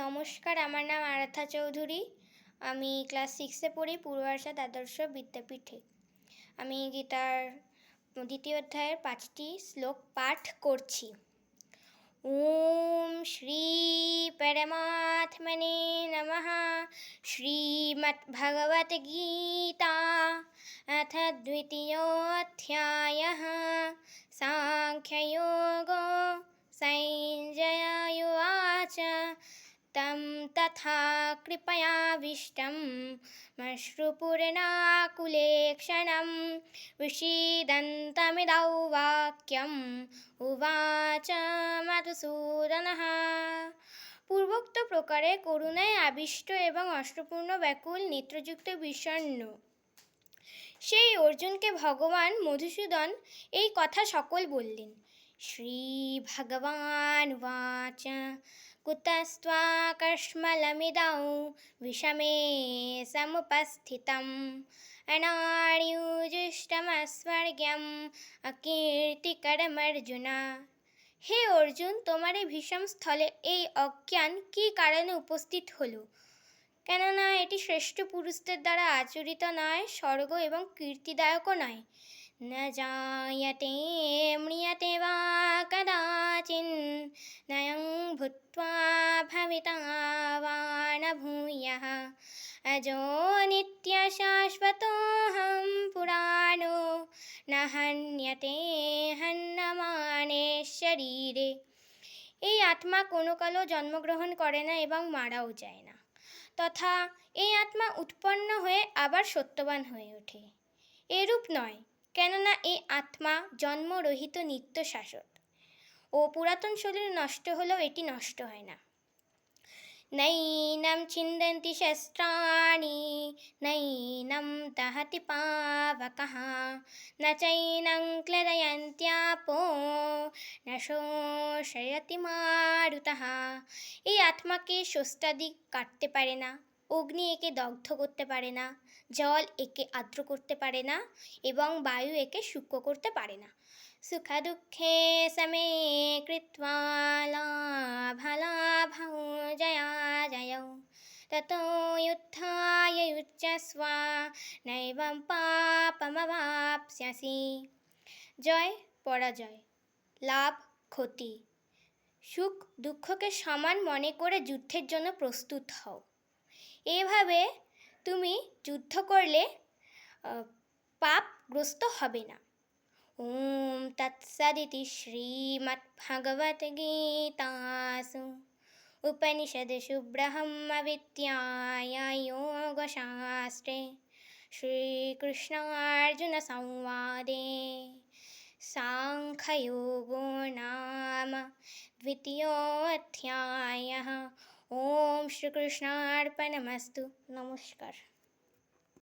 নমস্কার, আমার নাম আরাধ্যা চৌধুরী। আমি ক্লাস 6-এ পড়ি পূর্বাশাদ আদর্শ বিদ্যাপীঠে। আমি গীতার 2য় অধ্যায়ের 5টি শ্লোক পাঠ করছি। ওম শ্রী পরমাত্মনে নমঃ। শ্রীমদ্ভগবদ্গীতা अथ 2য় অধ্যায়ः সাংখ্যযোগো संजय उवाच तं तथा कृपयाविष्टं मश्रुपूर्णाकुलेक्षणं विषीदन्तमिदौ वाक्यम् उवाच মধুসূদনः। পূর্বোক্ত প্রকারে করুণায় আবিষ্ট এবং অষ্টপূর্ণ ব্যাকুল নেত্রযুক্ত বিষণ্ণ সেই অর্জুনকে ভগবান মধুসূদন এই কথা সকল বললেন। শ্রী ভগবান উবাচ কুতস্ত্বাকস্মলমিদৌ বিষমে সমুপস্থিতম অনার্যুজিষ্টমস্বর্গ্যম অকীর্তিকরমর্জুন। হে অর্জুন, তোমার এই ভীষণ স্থলে এই অজ্ঞান কী কারণে উপস্থিত হলো? কেননা এটি শ্রেষ্ঠ পুরুষদের দ্বারা আচরিত নয়, স্বর্গ এবং কীর্তিদায়কও নয়। ন জায়তে ম্রিয়তে বা কদাচিন নয়ং ভূত্বা ভবিতা বা ন ভূয়ঃ অজো নিত্য শাশ্বতোऽহং পুরাণো ন হন্যতে হন্যমানে শরীরে। এই আত্মা কোনো কালও জন্মগ্রহণ করে না এবং মারাও যায় না, তথা এই আত্মা উৎপন্ন হয়ে আবার সত্যবান হয়ে ওঠে। এরূপ নয়, কেননা এই আত্মা জন্মরহিত নিত্য শাশ্বত ও পুরাতন শরীর নষ্ট হলেও এটি নষ্ট হয় না। নৈনম ছিন্দন্তি শস্ত্রাণি নৈনম দহতি পাবকঃ ন চৈনং ক্লেদয়ন্ত্যাপো ন শোষয়তি মারুতঃ। এই আত্মাকে শস্ত্রাদি কাটতে পারে না, অগ্নি একে দগ্ধ করতে পারে না, জল একে আর্দ্র করতে পারে না এবং বায়ু একে শুষ্ক করতে পারে না। সুখ দুঃখে সমে কৃত্বা লাভালাভৌ জয়াজয়ৌ ততো যুদ্ধায় যুজ্যস্ব নৈবং পাপমবাপ্স্যসি। জয় পরাজয়, লাভ ক্ষতি, সুখ দুঃখকে সমান মনে করে যুদ্ধের জন্য প্রস্তুত হও। এভাবে তুমি যুদ্ধ করলে পাপগ্রস্ত হবে না। ওম তৎসদিতি শ্রীমদ্ভগবদ্গীতাসু উপনিষদসু ব্রহ্মবিদ্যায়াং যোগশাস্ত্রে শ্রীকৃষ্ণার্জুন সংবাদে সাংখ্যযোগো নাম 2য় অধ্যায়ः। ওম শ্রীকৃষ্ণার্পণমস্তু। নমস্কার।